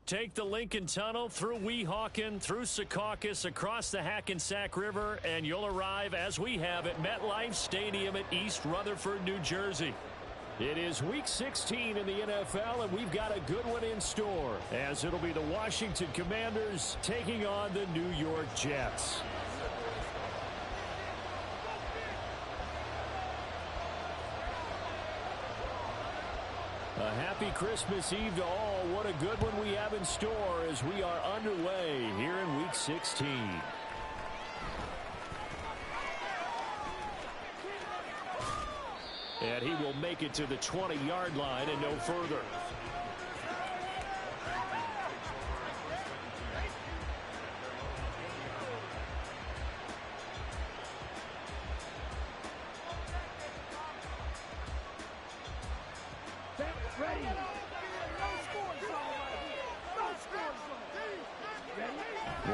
Take the Lincoln Tunnel through Weehawken, through Secaucus, across the Hackensack River, and you'll arrive, as we have, at MetLife Stadium at East Rutherford, New Jersey. It is Week 16 in the NFL, and we've got a good one in store, as it'll be the Washington Commanders taking on the New York Jets. A happy Christmas Eve to all. What a good one we have in store as we are underway here in Week 16. And he will make it to the 20-yard line and no further.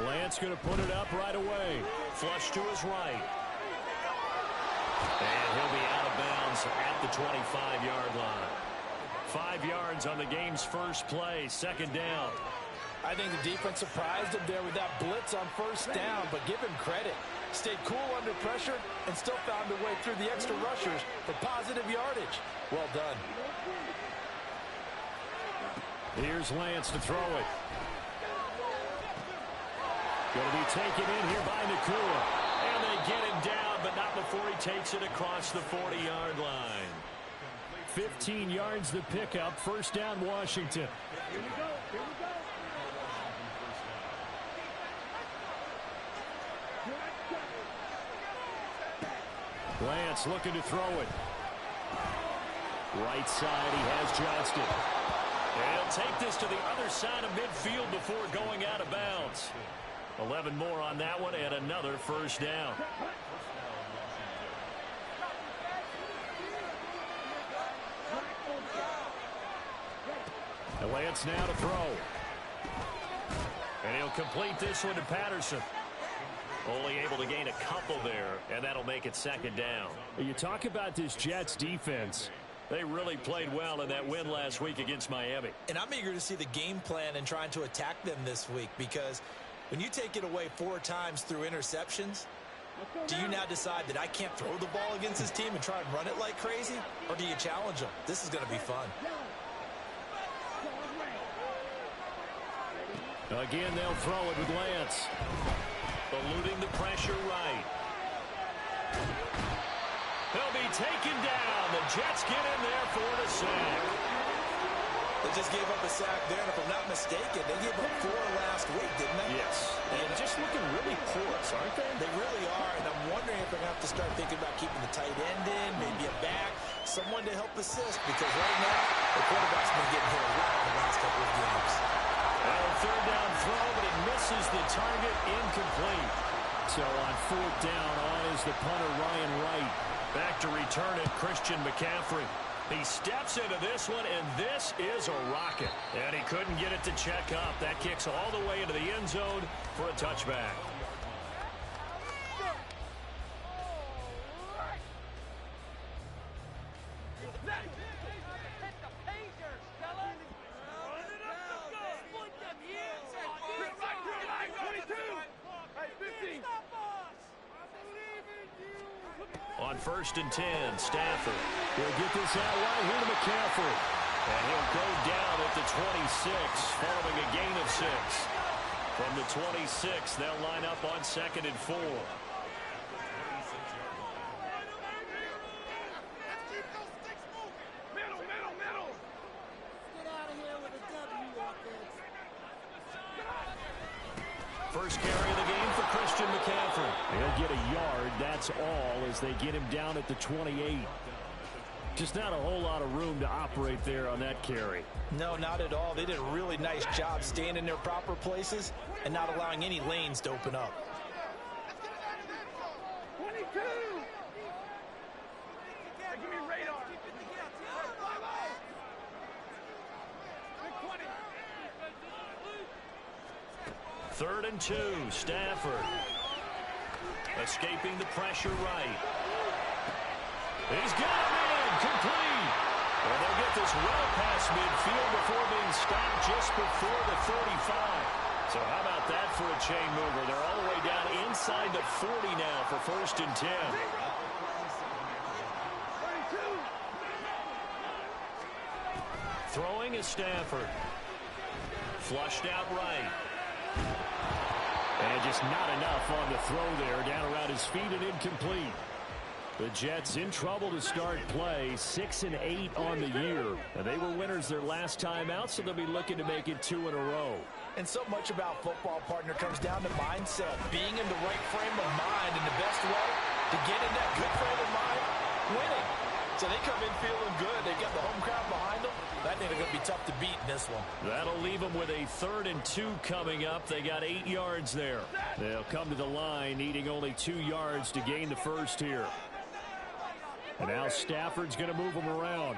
Lance going to put it up right away. Flush to his right. And he'll be out of bounds at the 25-yard line. 5 yards on the game's first play, second down. I think the defense surprised him there with that blitz on first down, but give him credit. Stayed cool under pressure and still found a way through the extra rushers for positive yardage. Well done. Here's Lance to throw it. Going to be taken in here by Nakua. And they get him down, but not before he takes it across the 40-yard line. 15 yards the pickup. First down, Washington. Here we go. Here we go. Lance looking to throw it. Right side, he has Johnston. And he'll take this to the other side of midfield before going out of bounds. 11 more on that one and another first down. And Lance now to throw. And he'll complete this one to Patterson. Only able to gain a couple there, and that'll make it second down. You talk about this Jets defense. They really played well in that win last week against Miami. And I'm eager to see the game plan and trying to attack them this week, because when you take it away 4 times through interceptions, do you now decide that I can't throw the ball against this team and try and run it like crazy? Or do you challenge them? This is going to be fun. Again, they'll throw it with Lance. Eluding the pressure right. They'll be taken down. The Jets get in there for the sack. They just gave up a sack there, and if I'm not mistaken, they gave up 4 last week, didn't they? Yes. And just looking really porous, aren't they? They really are, and I'm wondering if they're going to have to start thinking about keeping the tight end in, maybe a back, someone to help assist, because right now, the quarterback's been getting hit a lot in the last couple of games. Well, third down throw, but it misses the target, incomplete. So on fourth down, on is the punter, Ryan Wright. Back to return it, Christian McCaffrey. He steps into this one, and this is a rocket. And he couldn't get it to check up. That kicks all the way into the end zone for a touchback. On 1st and 10, Stafford will get this out right here to McCaffrey. And he'll go down at the 26 following a gain of 6. From the 26, they'll line up on 2nd and 4. First carry of the game for Christian McCaffrey. He'll get a yard, that's all, as they get him down at the 28. Just not a whole lot of room to operate there on that carry. No, not at all. They did a really nice job staying in their proper places and not allowing any lanes to open up. 22! Give me radar. 3rd and 2, Stafford. Escaping the pressure right. He's got him in, complete. And they'll get this well past midfield before being stopped just before the 35. So how about that for a chain mover? They're all the way down inside the 40 now for 1st and 10. Throwing is Stafford. Flushed out right. And just not enough on the throw there. Down around his feet and incomplete. The Jets in trouble to start play. 6-8 on the year. And they were winners their last time out, so they'll be looking to make it 2 in a row. And so much about football, partner, comes down to mindset. Being in the right frame of mind, and the best way to get in that good frame of mind, winning. So they come in feeling good. They got the home crowd behind them. I think they're going to be tough to beat in this one. That'll leave them with a 3rd and 2 coming up. They got 8 yards there. They'll come to the line needing only 2 yards to gain the first here. And now Stafford's going to move them around.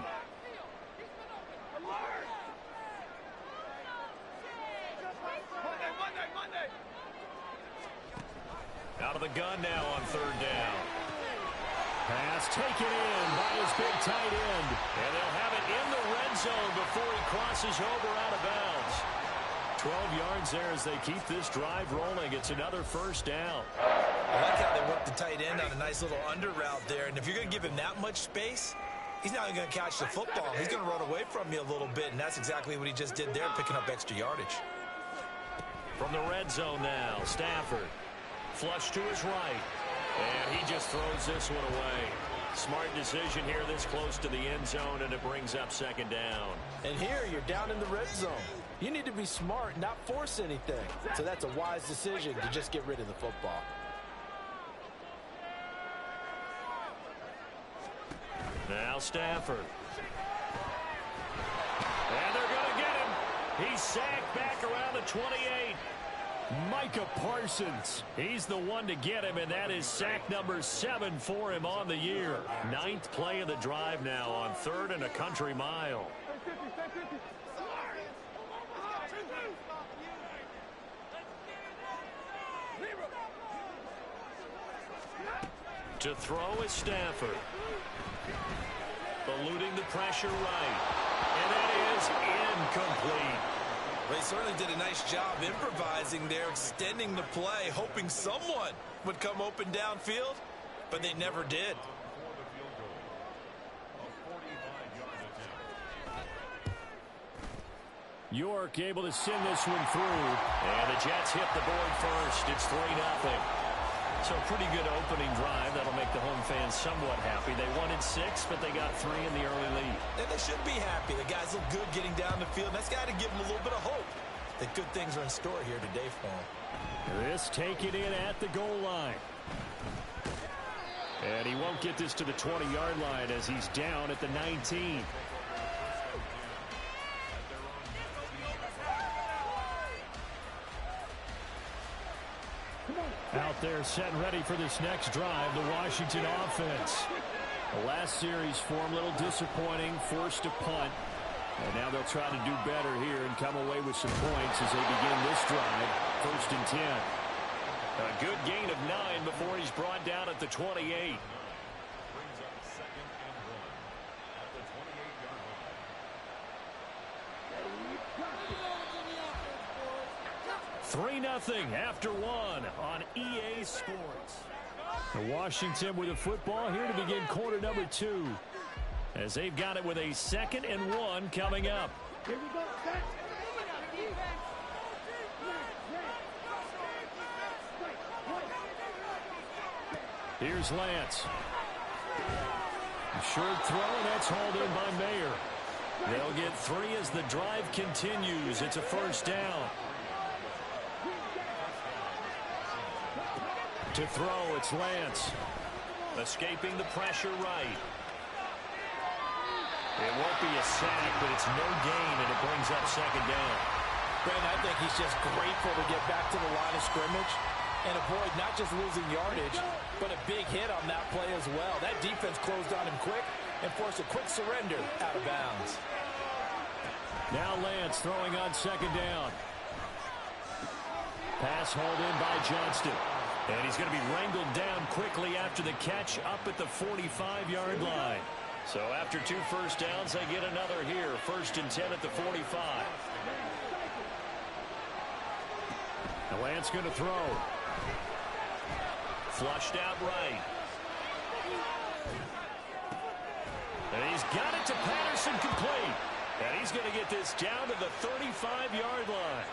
Out of the gun now on 3rd down. Pass taken in by his big tight end. And they'll have it in the red zone before he crosses over out of bounds. 12 yards there as they keep this drive rolling. It's another 1st down. I like how they work the tight end on a nice little under route there. And if you're going to give him that much space, he's not going to catch the football. He's going to run away from you a little bit, and that's exactly what he just did there, picking up extra yardage. From the red zone now, Stafford. Flush to his right. And he just throws this one away. Smart decision here this close to the end zone, and it brings up 2nd down. And here you're down in the red zone. You need to be smart, not force anything. So that's a wise decision to just get rid of the football. Now Stafford. And they're going to get him. He's sacked back around the 28. Micah Parsons. He's the one to get him, and that is sack number 7 for him on the year. 9th play of the drive now on 3rd and a country mile. To throw is Stafford. Eluding the pressure right. And that is incomplete. They certainly did a nice job improvising there, extending the play, hoping someone would come open downfield, but they never did. York able to send this one through. And the Jets hit the board first. It's 3-0. So pretty good opening drive. That'll make the home fans somewhat happy. They wanted 6, but they got 3 in the early lead. And they should be happy. The guys look good getting down the field. That's got to give them a little bit of hope that good things are in store here today for them. This taken in at the goal line. And he won't get this to the 20-yard line as he's down at the 19. Out there set and ready for this next drive, the Washington offense. The last series for them, a little disappointing, forced to punt. And now they'll try to do better here and come away with some points as they begin this drive, 1st and 10. A good gain of 9 before he's brought down at the 28. 3-0 after 1 on EA Sports. Washington with a football here to begin quarter number 2. As they've got it with a 2nd and 1 coming up. Here we go. Here's Lance. Short throw, and that's hauled in by Mayer. They'll get 3 as the drive continues. It's a 1st down. To throw, it's Lance. Escaping the pressure right. It won't be a sack, but it's no gain, and it brings up 2nd down. Brandon, I think he's just grateful to get back to the line of scrimmage and avoid not just losing yardage, but a big hit on that play as well. That defense closed on him quick and forced a quick surrender out of bounds. Now Lance throwing on 2nd down. Pass hauled in by Johnston. And he's going to be wrangled down quickly after the catch up at the 45-yard line. So after 2 first downs, they get another here. 1st and 10 at the 45. Now Lance going to throw. Flushed out right. And he's got it to Patterson, complete. And he's going to get this down to the 35-yard line.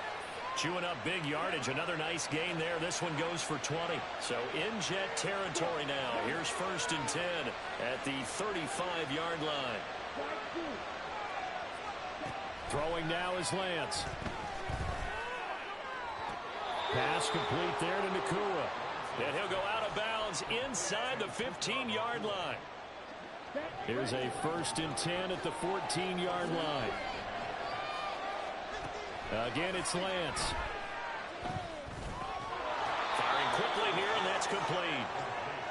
Chewing up big yardage. Another nice gain there. This one goes for 20. So in jet territory now. Here's 1st and 10 at the 35-yard line. Throwing now is Lance. Pass complete there to Nakua. And he'll go out of bounds inside the 15-yard line. Here's a 1st and 10 at the 14-yard line. Again, it's Lance. Firing quickly here, and that's complete.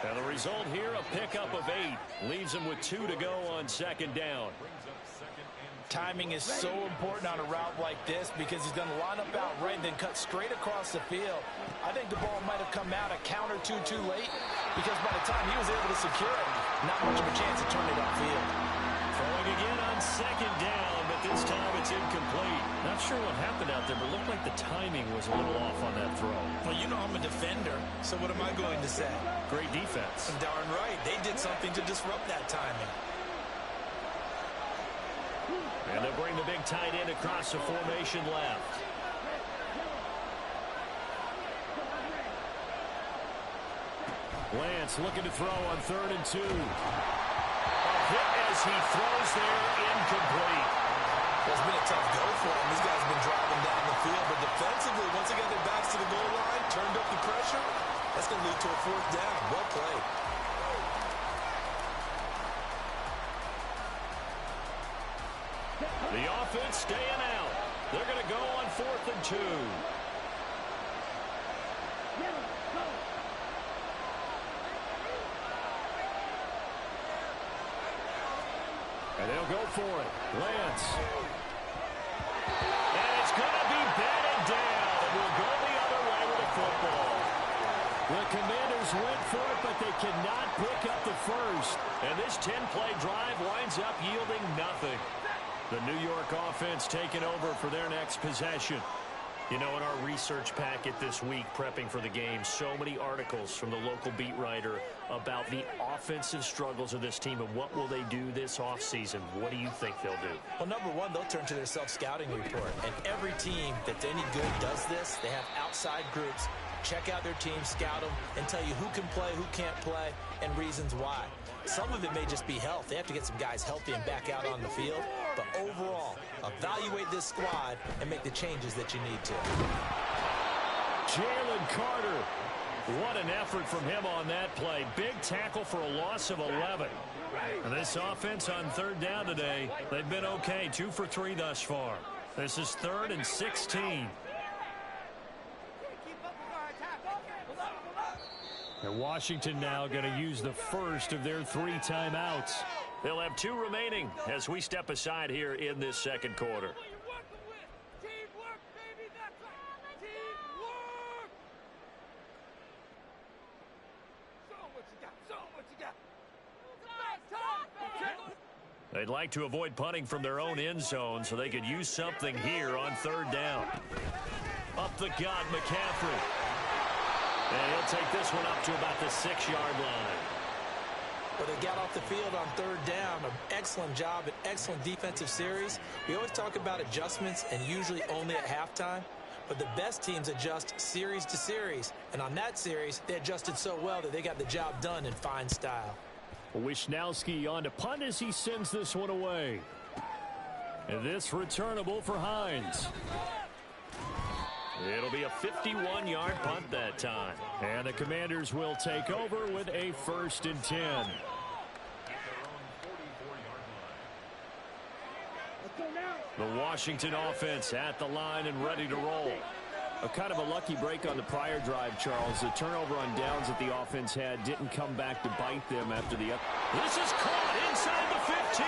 And the result here, a pickup of 8. Leaves him with 2 to go on 2nd down. Timing is so important on a route like this because he's going to line up out right and then cut straight across the field. I think the ball might have come out a count or two too late because by the time he was able to secure it, not much of a chance to turn it upfield. Throwing again on 2nd down, but this time it's incomplete. Not sure what happened out there, but it looked like the timing was a little off on that throw. Well, you know I'm a defender, so what am I going to say? Great defense. Darn right. They did something to disrupt that timing. And they'll bring the big tight end across the formation left. Lance looking to throw on 3rd and 2. A hit as he throws there, incomplete. Well, it's been a tough go for him. These guys have been driving down the field, but defensively, once they got their backs to the goal line, turned up the pressure, that's going to lead to a 4th down. Well played. The offense staying out. They're going to go on 4th and 2. And they'll go for it. Lance. And it's going to be batted down. And we'll go the other way with the football. The Commanders went for it, but they cannot pick up the first. And this 10-play drive winds up yielding nothing. The New York offense taking over for their next possession. You know, in our research packet this week, prepping for the game, so many articles from the local beat writer about the offensive struggles of this team and what will they do this offseason. What do you think they'll do? Well, number one, they'll turn to their self-scouting report. And every team that's any good does this. They have outside groups. Check out their team, scout them, and tell you who can play, who can't play, and reasons why. Some of it may just be health. They have to get some guys healthy and back out on the field. But overall, evaluate this squad and make the changes that you need to. Jalen Carter. What an effort from him on that play. Big tackle for a loss of 11. And this offense on 3rd down today, they've been okay. 2 for 3 thus far. This is 3rd and 16. And Washington now going to use the first of their 3 timeouts. They'll have 2 remaining as we step aside here in this 2nd quarter. They'd like to avoid punting from their own end zone so they could use something here on 3rd down. Up the gut, McCaffrey. And he'll take this one up to about the 6-yard line. Well, they got off the field on 3rd down. An excellent job, an excellent defensive series. We always talk about adjustments and usually only at halftime. But the best teams adjust series to series. And on that series, they adjusted so well that they got the job done in fine style. Wisnowski on to punt as he sends this one away. And this returnable for Hines. It'll be a 51-yard punt that time. And the Commanders will take over with a 1st and 10. The Washington offense at the line and ready to roll. A kind of a lucky break on the prior drive, Charles. The turnover on downs that the offense had didn't come back to bite them after the... This is caught inside the 15.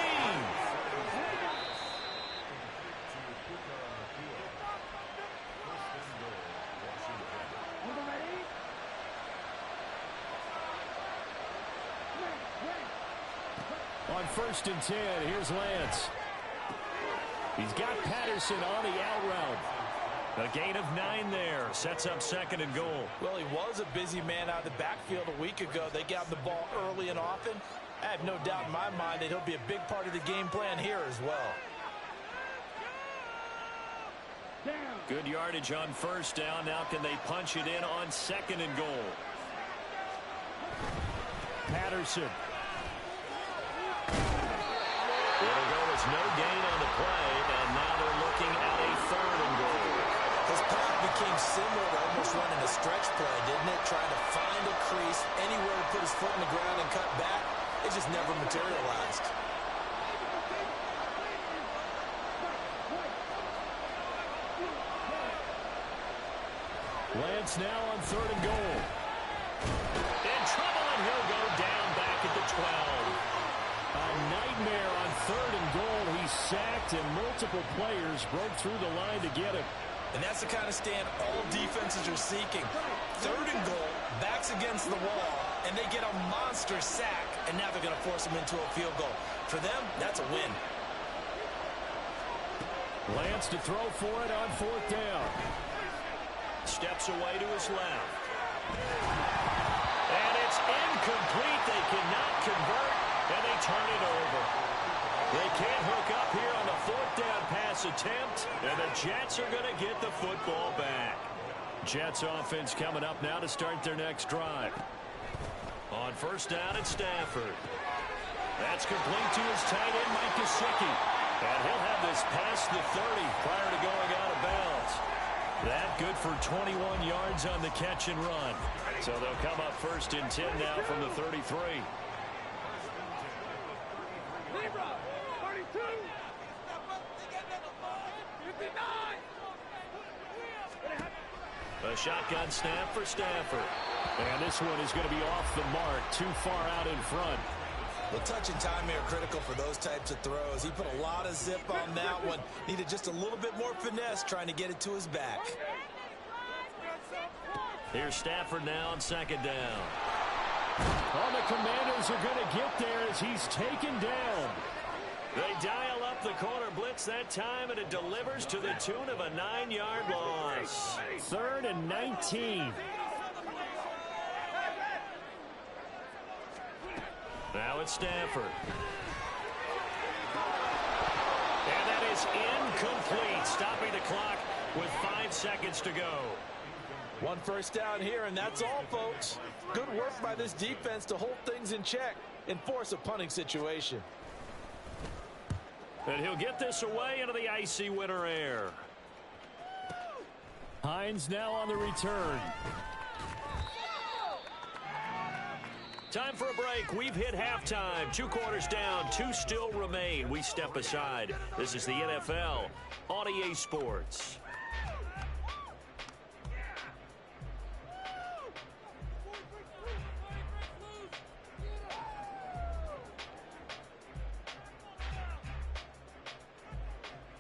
On 1st and 10, here's Lance. He's got Patterson on the out route. A gain of 9 there. Sets up 2nd and goal. Well, he was a busy man out of the backfield a week ago. They got him the ball early and often. I have no doubt in my mind that he'll be a big part of the game plan here as well. Good yardage on 1st down. Now can they punch it in on 2nd and goal? Patterson. It'll go as no gain on the play, and now they're looking at a 3rd and goal. His path became similar to almost running a stretch play, didn't it? Trying to find a crease, anywhere to put his foot in the ground and cut back. It just never materialized. Lance now on 3rd and goal. In trouble, and he'll go down back at the 12. A nightmare on 3rd and goal. He's sacked, and multiple players broke through the line to get him. And that's the kind of stand all defenses are seeking. 3rd and goal, backs against the wall, and they get a monster sack, and now they're going to force them into a field goal. For them, that's a win. Lance to throw for it on 4th down. Steps away to his left. And it's incomplete. They cannot convert, and they turn it over. They can't hook up here on the 4th down pass attempt, and the Jets are going to get the football back. Jets offense coming up now to start their next drive. On 1st down, it's Stafford. That's complete to his tight end, Mike Gesicki. And he'll have this past the 30 prior to going out of bounds. That good for 21 yards on the catch and run. So they'll come up 1st and 10 now from the 33. A shotgun snap for Stafford. And this one is going to be off the mark, too far out in front. Well, touch and time here are critical for those types of throws. He put a lot of zip on that one. Needed just a little bit more finesse trying to get it to his back. Here's Stafford now on 2nd down. All the Commanders are going to get there as he's taken down. They dial up the corner blitz that time, and it delivers to the tune of a 9-yard loss. 3rd and 19. Now it's Stafford. And that is incomplete, stopping the clock with 5 seconds to go. 1 first down here, and that's all, folks. Good work by this defense to hold things in check and force a punting situation. And he'll get this away into the icy winter air. Hines now on the return. Time for a break. We've hit halftime. 2 quarters down. 2 still remain. We step aside. This is the NFL on EA Sports.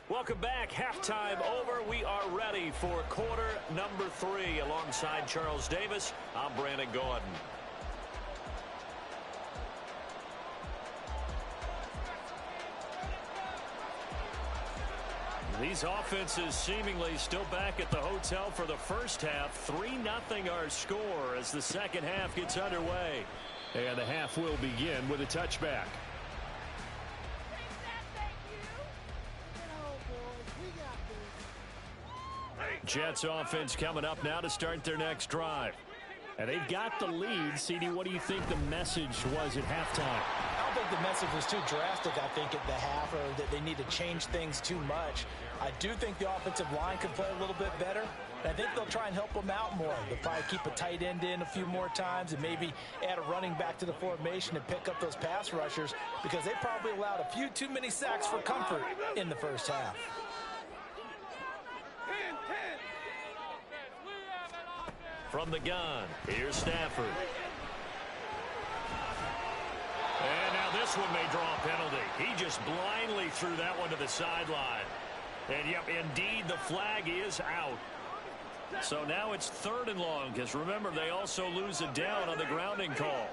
Welcome back. Halftime over. We are ready for quarter number 3. Alongside Charles Davis, I'm Brandon Gaudin. These offenses seemingly still back at the hotel for the first half. 3-0 our score as the second half gets underway. And the half will begin with a touchback. Jets offense coming up now to start their next drive. And they've got the lead. CD, what do you think the message was at halftime? I don't think the message was too drastic, I think, at the half, or that they need to change things too much. I do think the offensive line could play a little bit better. And I think they'll try and help them out more. They'll probably keep a tight end in a few more times and maybe add a running back to the formation and pick up those pass rushers, because they probably allowed a few too many sacks for comfort in the first half. From the gun, here's Stafford. And now this one may draw a penalty. He just blindly threw that one to the sideline. And yep, indeed, the flag is out. So now it's 3rd and long, because remember, they also lose a down on the grounding call.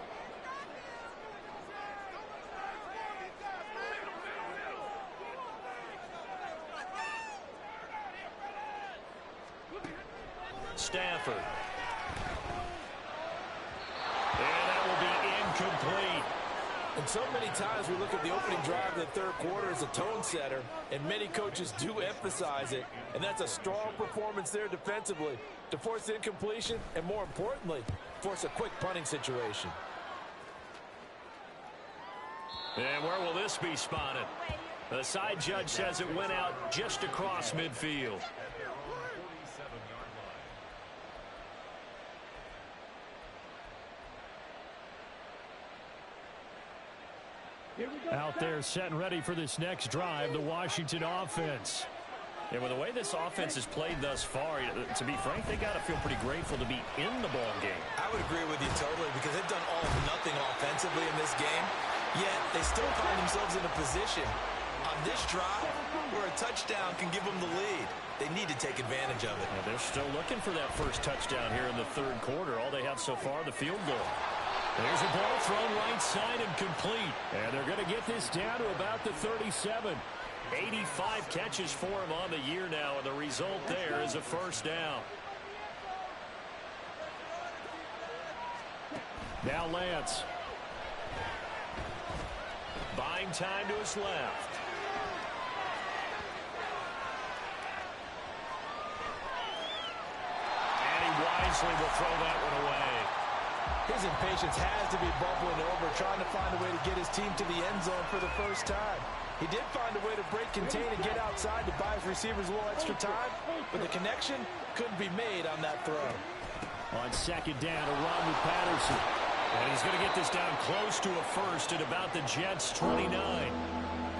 incomplete. And so many times we look at the opening drive of the third quarter as a tone setter, and many coaches do emphasize it, and that's a strong performance there defensively to force incompletion and, more importantly, force a quick punting situation. And where will this be spotted? The side judge says it went out just across midfield. Out there set and ready for this next drive, the Washington offense. And with the way this offense has played thus far, to be frank, they got to feel pretty grateful to be in the ball game. I would agree with you totally because they've done all or nothing offensively in this game, yet they still find themselves in a position on this drive where a touchdown can give them the lead. They need to take advantage of it. And they're still looking for that first touchdown here in the third quarter. All they have so far, the field goal. There's a ball thrown right side and complete. And they're going to get this down to about the 37. 85 catches for him on the year now, and the result there is a first down. Now Lance. Buying time to his left. And he wisely will throw that one away. His impatience has to be bubbling over, trying to find a way to get his team to the end zone for the first time. He did find a way to break contain and get outside to buy his receivers a little extra time, but the connection couldn't be made on that throw. On second down, a run with Patterson. And he's going to get this down close to a first at about the Jets' 29.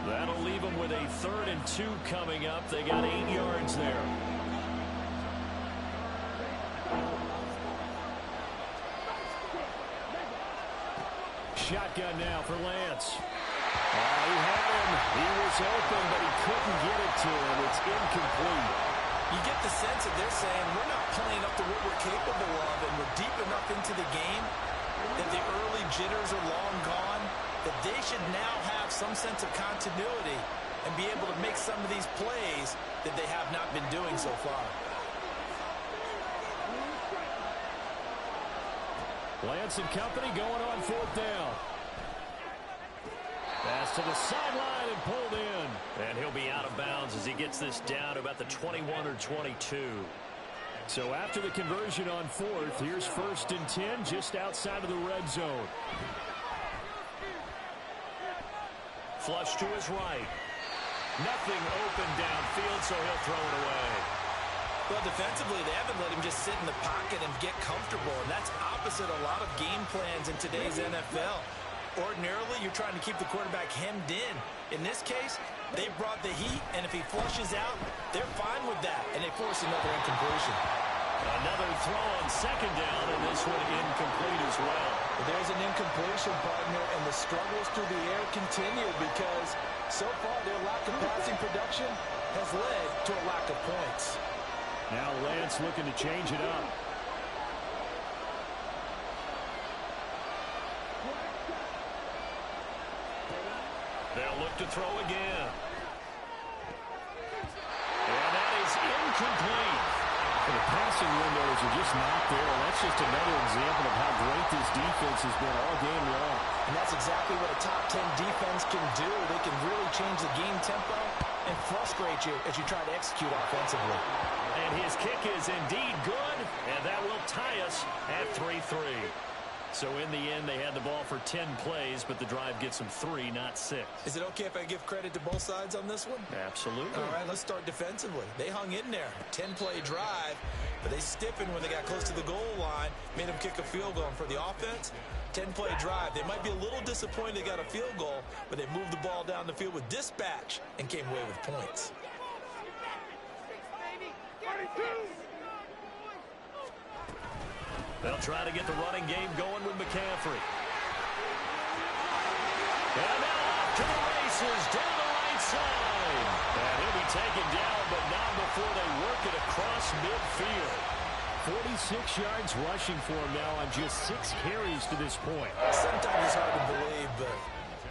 That'll leave them with a 3rd and 2 coming up. They got 8 yards there. Shotgun now for Lance. He had him. He was open, but he couldn't get it to him. It's incomplete. You get the sense that they're saying we're not playing up to what we're capable of, and we're deep enough into the game that the early jitters are long gone, that they should now have some sense of continuity and be able to make some of these plays that they have not been doing so far. Lance and company going on 4th down. Pass to the sideline and pulled in. And he'll be out of bounds as he gets this down to about the 21 or 22. So after the conversion on 4th, here's 1st and 10 just outside of the red zone. Flush to his right. Nothing open downfield, so he'll throw it away. Well, defensively, they haven't let him just sit in the pocket and get comfortable, and that's opposite a lot of game plans in today's NFL. Ordinarily, you're trying to keep the quarterback hemmed in. In this case, they brought the heat, and if he flushes out, they're fine with that, and they force another incompletion. Another throw on second down, and this one incomplete as well. But there's an incompletion, partner, and the struggles through the air continue because so far their lack of passing production has led to a lack of points. Now Lance looking to change it up. They'll look to throw again. And that is incomplete. The passing windows are just not there. That's just another example of how great this defense has been all game long. And that's exactly what a top 10 defense can do. They can really change the game tempo and frustrate you as you try to execute offensively. And his kick is indeed good, and that will tie us at 3-3. So in the end, they had the ball for 10 plays, but the drive gets them 3, not 6. Is it okay if I give credit to both sides on this one? Absolutely. All right, let's start defensively. They hung in there. 10-play drive, but they stiffened when they got close to the goal line, made them kick a field goal. And for the offense, 10-play drive. They might be a little disappointed they got a field goal, but they moved the ball down the field with dispatch and came away with points. They'll try to get the running game going with McCaffrey. And now off to the races, down the right side. And he'll be taken down, but not before they work it across midfield. 46 yards rushing for him now on just 6 carries to this point. Sometimes it's hard to believe, but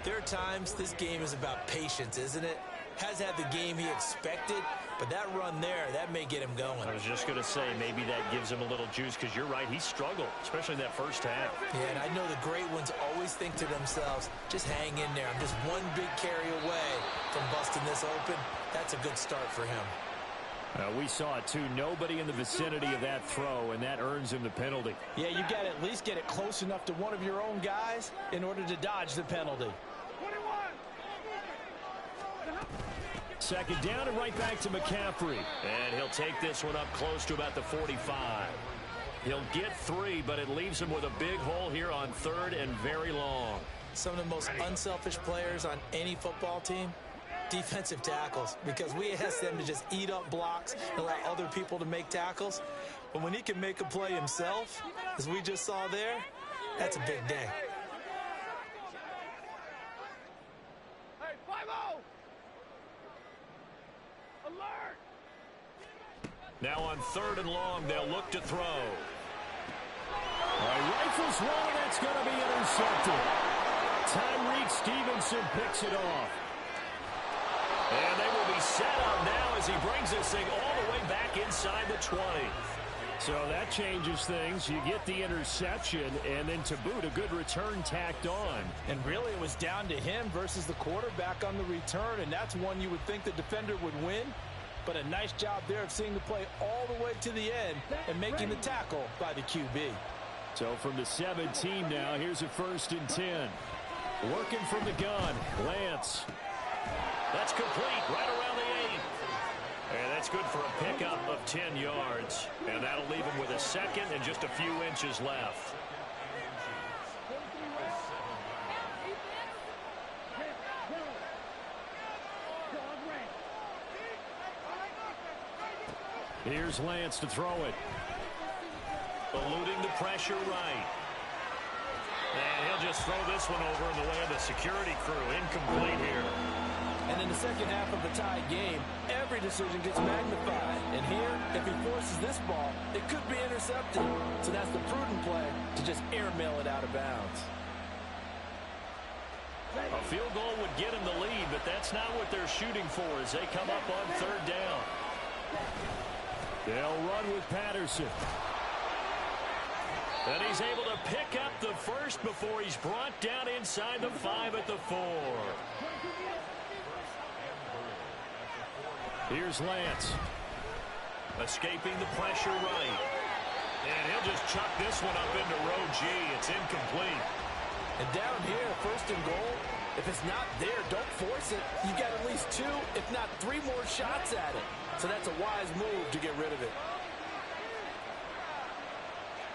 there are times this game is about patience, isn't it? has had the game he expected, but that run there, that may get him going. I was just going to say, maybe that gives him a little juice, because you're right, he struggled, especially in that first half. Yeah, and I know the great ones always think to themselves, just hang in there. I'm just one big carry away from busting this open. That's a good start for him. We saw it, too. Nobody in the vicinity of that throw, and that earns him the penalty. Yeah, you got to at least get it close enough to one of your own guys in order to dodge the penalty. Second down and right back to McCaffrey. And he'll take this one up close to about the 45. He'll get 3, but it leaves him with a big hole here on 3rd and very long. Some of the most unselfish players on any football team, defensive tackles, because we ask them to just eat up blocks and allow other people to make tackles. But when he can make a play himself, as we just saw there, that's a big day. Hey, 5-0! Alert! Now on 3rd and long, they'll look to throw. Rifles one, and it's going to be intercepted. Tyreek Stevenson picks it off. And they will be set up now as he brings this thing all the way back inside the 20. So that changes things. You get the interception, and then to boot, a good return tacked on. And really, it was down to him versus the quarterback on the return, and that's one you would think the defender would win. But a nice job there of seeing the play all the way to the end and making the tackle by the QB. So from the 17 now, here's a 1st and 10. Working from the gun, Lance. That's complete right around the 8. And that's good for a pickup of 10 yards. And that'll leave him with a 2nd and just a few inches left. Here's Lance to throw it. Eluding the pressure right. And he'll just throw this one over in the way of the security crew. Incomplete here. And in the second half of a tied game, every decision gets magnified. And here, if he forces this ball, it could be intercepted. So that's the prudent play to just airmail it out of bounds. A field goal would get him the lead, but that's not what they're shooting for as they come up on 3rd down. They'll run with Patterson. And he's able to pick up the 1st before he's brought down inside the 5 at the 4. Here's Lance. Escaping the pressure right. And he'll just chuck this one up into row G. It's incomplete. And down here, 1st and goal, if it's not there, don't force it. You got at least 2, if not 3 more shots at it. So that's a wise move to get rid of it.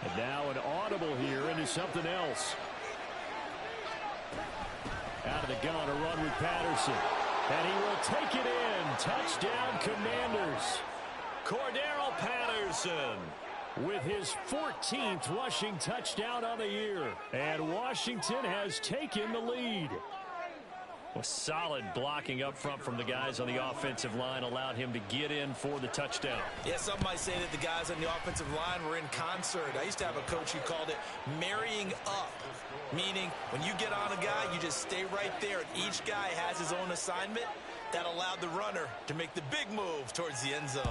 And now an audible here into something else. Out of the gun, a run with Patterson. And he will take it in. Touchdown, Commanders. Cordero Patterson with his 14th rushing touchdown on the year. And Washington has taken the lead. Well, solid blocking up front from the guys on the offensive line allowed him to get in for the touchdown. Yeah, some might say that the guys on the offensive line were in concert. I used to have a coach who called it marrying up, meaning when you get on a guy, you just stay right there, and each guy has his own assignment. That allowed the runner to make the big move towards the end zone.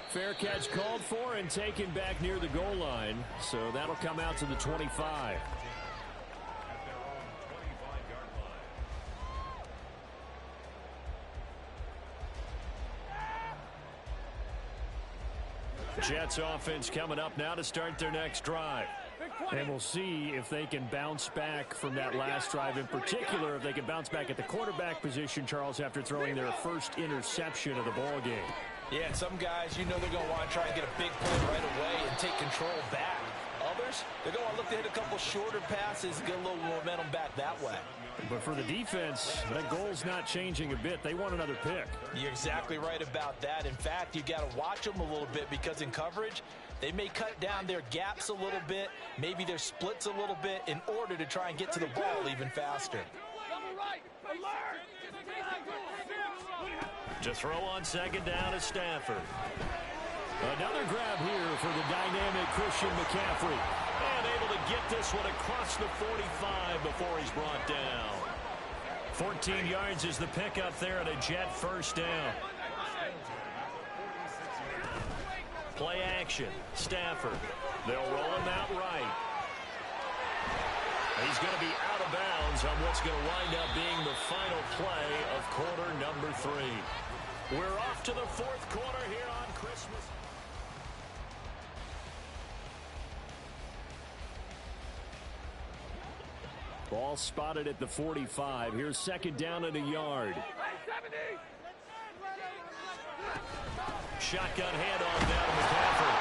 Fair catch called for and taken back near the goal line, so that'll come out to the 25. Jets offense coming up now to start their next drive. And we'll see if they can bounce back from that last drive. In particular, if they can bounce back at the quarterback position, Charles, after throwing their first interception of the ball game. Yeah, and some guys, you know they're going to want to try and get a big play right away and take control back. Others, they're going to look to hit a couple shorter passes, get a little momentum back that way. But for the defense, that goal's not changing a bit. They want another pick. You're exactly right about that. In fact, you got to watch them a little bit because in coverage, they may cut down their gaps a little bit, maybe their splits a little bit in order to try and get to the ball even faster. To throw on 2nd down is Stafford. Another grab here for the dynamic Christian McCaffrey. And able to get this one across the 45 before he's brought down. 14 yards is the pickup there, and a Jet first down. Play action. Stafford. They'll roll him out right. He's going to be out of bounds on what's going to wind up being the final play of quarter number 3. We're off to the fourth quarter here on Christmas. Ball spotted at the 45. Here's second down and a yard. Shotgun handoff down to McCaffrey.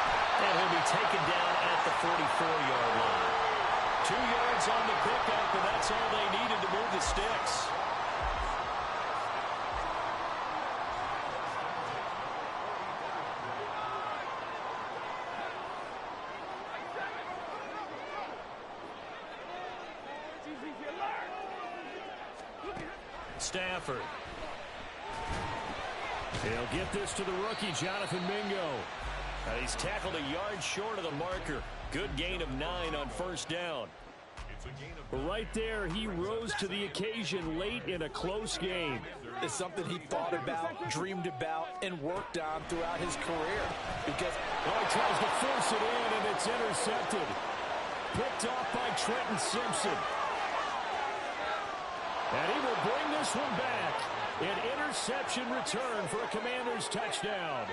And he'll be taken down at the 44-yard line. 2 yards on the pickup, and that's all they needed to move the sticks. Stafford. He'll get this to the rookie, Jonathan Mingo. He's tackled a yard short of the marker. Good gain of 9 on first down. Right there, he rose to the occasion late in a close game. It's something he thought about, dreamed about, and worked on throughout his career. Because he tries to force it in, and it's intercepted. Picked off by Trenton Simpson. And he will bring this one back. An interception return for a Commanders touchdown.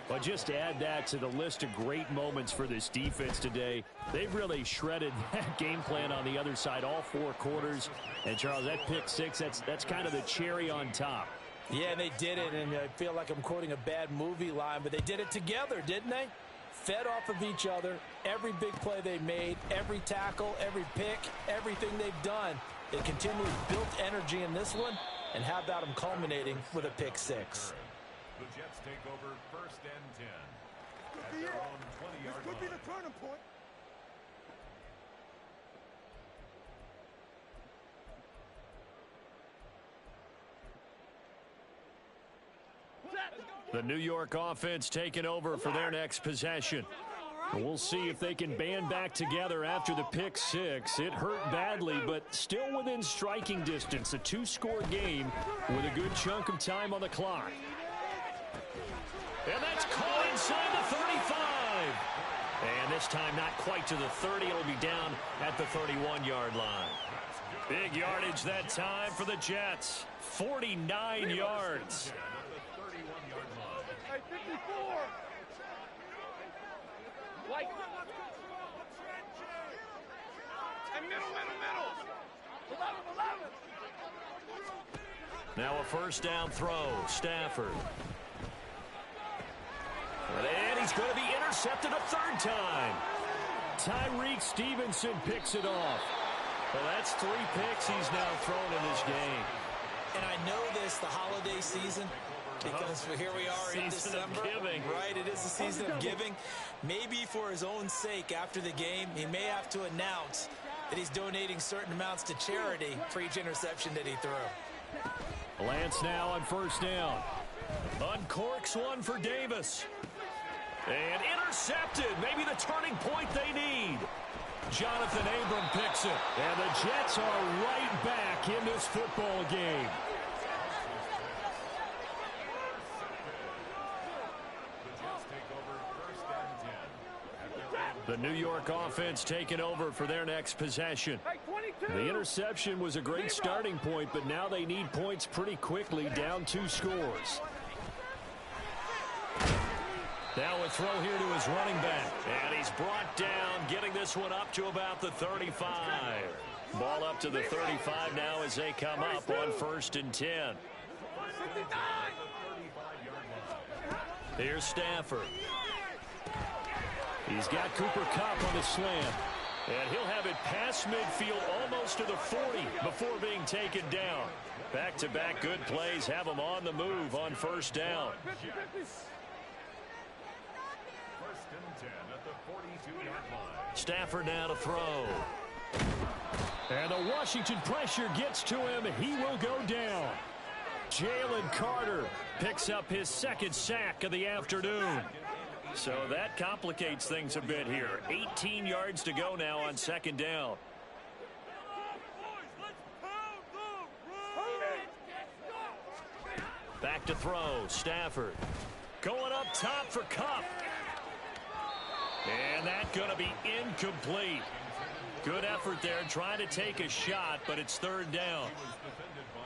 But just add that to the list of great moments for this defense today. They've really shredded that game plan on the other side all 4 quarters. And, Charles, that pick 6, that's kind of the cherry on top. Yeah, they did it, and I feel like I'm quoting a bad movie line, but they did it together, didn't they? Fed off of each other, every big play they made, every tackle, every pick, everything they've done. They continually built energy in this one, and how about them culminating with a pick 6? The Jets take over first and 10 at their own 20-yard line. This could be the turning point. The New York offense taking over for their next possession. We'll see if they can band back together after the pick 6. It hurt badly, but still within striking distance. A 2-score game with a good chunk of time on the clock. And that's caught inside the 35. And this time not quite to the 30. It'll be down at the 31-yard line. Big yardage that time for the Jets. 49 yards. Hey, 54. Like. And middle. 11. Now a first down throw. Stafford. And he's going to be intercepted a 3rd time. Tyreek Stevenson picks it off. Well, that's 3 picks he's now thrown in this game. And I know this, the holiday season, because here we are in December. Right, it is the season of giving. Maybe for his own sake, after the game, he may have to announce that he's donating certain amounts to charity for each interception that he threw. Lance now on first down. Uncorks one for Davis. And intercepted. Maybe the turning point they need. Jonathan Abram picks it. And the Jets are right back in this football game. The New York offense taking over for their next possession. The interception was a great starting point, but now they need points pretty quickly, down 2 scores. Now a throw here to his running back. And he's brought down, getting this one up to about the 35. Ball up to the 35 now as they come up on first and 10. Here's Stafford. He's got Cooper Kupp on the slant. And he'll have it past midfield almost to the 40 before being taken down. Back-to-back good plays have him on the move on first down. Stafford now to throw. And the Washington pressure gets to him. He will go down. Jalen Carter picks up his 2nd sack of the afternoon. So that complicates things a bit here. 18 yards to go now on 2nd down. back to throw. Stafford going up top for Cup. And that's going to be incomplete. Good effort there trying to take a shot, but it's third down.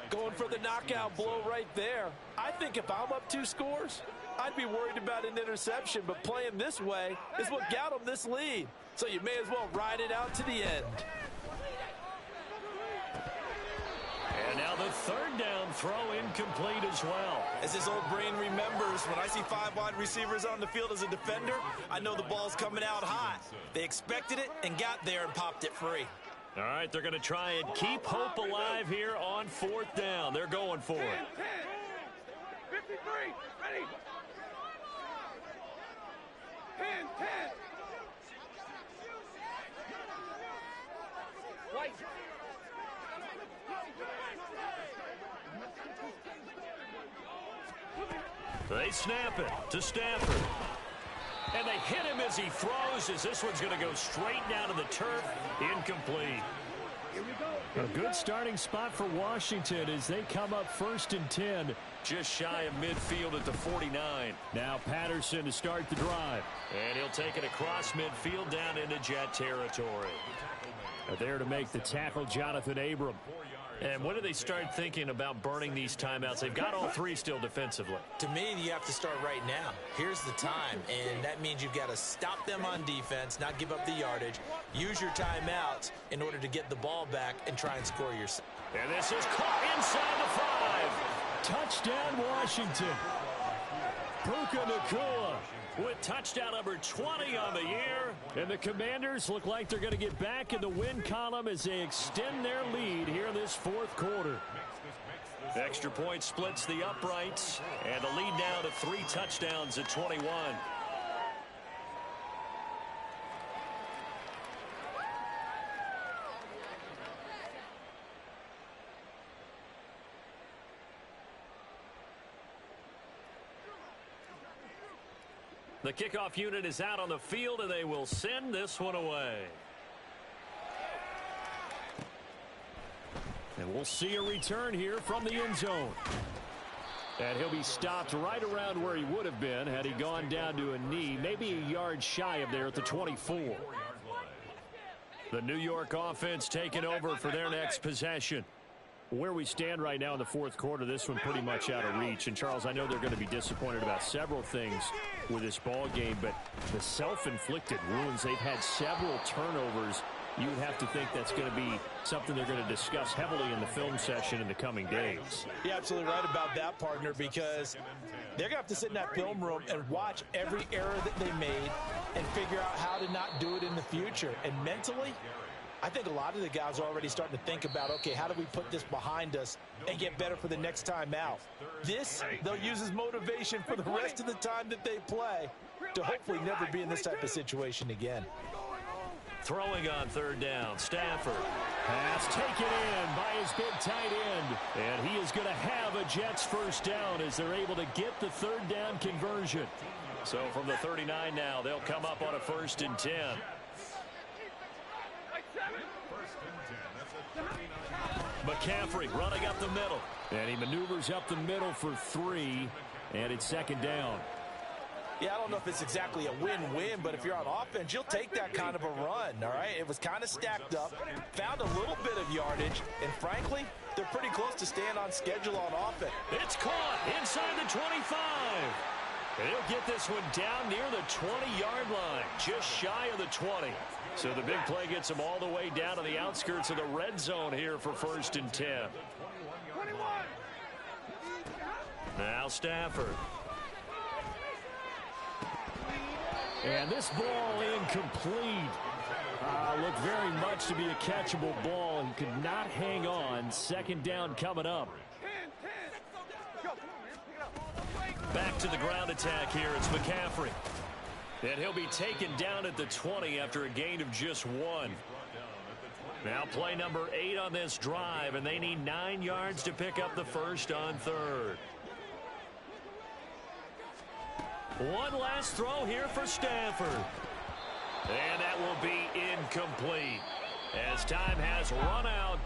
Going for the knockout blow right there. I think if I'm up 2 scores, I'd be worried about an interception, but playing this way is what got them this lead. So you may as well ride it out to the end. And now the third down throw incomplete as well. As his old brain remembers, when I see 5 wide receivers on the field as a defender, I know the ball's coming out hot. They expected it and got there and popped it free. All right, they're going to try and keep hope alive here on 4th down. They're going for it. 53, ready. 10. White. They snap it to Stafford. And they hit him as he throws, as this one's going to go straight down to the turf. Incomplete. A good starting spot for Washington as they come up 1st and 10. Just shy of midfield at the 49. Now Patterson to start the drive. And he'll take it across midfield down into Jet territory. There to make the tackle, Jonathan Abram. And when do they start thinking about burning these timeouts? They've got all 3 still defensively. To me, you have to start right now. Here's the time, and that means you've got to stop them on defense, not give up the yardage, use your timeouts in order to get the ball back and try and score yourself. And this is caught inside the 5. Touchdown, Washington. Puka Nacua with touchdown number 20 on the year. And the Commanders look like they're going to get back in the win column as they extend their lead here in this 4th quarter. Extra point splits the uprights, and the lead now to 3 touchdowns at 21. The kickoff unit is out on the field, and they will send this one away. And we'll see a return here from the end zone. And he'll be stopped right around where he would have been had he gone down to a knee, maybe a yard shy of there at the 24. The New York offense taking over for their next possession. Where we stand right now in the 4th quarter, this one pretty much out of reach. And, Charles, I know they're going to be disappointed about several things with this ball game, but the self-inflicted wounds, they've had several turnovers. You would have to think that's going to be something they're going to discuss heavily in the film session in the coming days. You're absolutely right about that, partner, because they're going to have to sit in that film room and watch every error that they made and figure out how to not do it in the future. And mentally, I think a lot of the guys are already starting to think about, okay, how do we put this behind us and get better for the next time out? This, they'll use as motivation for the rest of the time that they play to hopefully never be in this type of situation again. Throwing on 3rd down, Stafford. Pass taken in by his big tight end. And he is going to have a Jets 1st down as they're able to get the 3rd down conversion. So from the 39 now, they'll come up on a 1st and 10. McCaffrey running up the middle. And he maneuvers up the middle for 3. And it's 2nd down. Yeah, I don't know if it's exactly a win-win, but if you're on offense, you'll take that kind of a run, all right? It was kind of stacked up, found a little bit of yardage, and frankly, they're pretty close to staying on schedule on offense. It's caught inside the 25. And he'll get this one down near the 20-yard line, just shy of the 20. So the big play gets him all the way down to the outskirts of the red zone here for 1st and 10. Now Stafford. And this ball incomplete. Looked very much to be a catchable ball. He could not hang on. 2nd down coming up. Back to the ground attack here. It's McCaffrey. And he'll be taken down at the 20 after a gain of just 1. Now play number 8 on this drive, and they need 9 yards to pick up the 1st on 3rd. One last throw here for Stafford. And that will be incomplete as time has run out.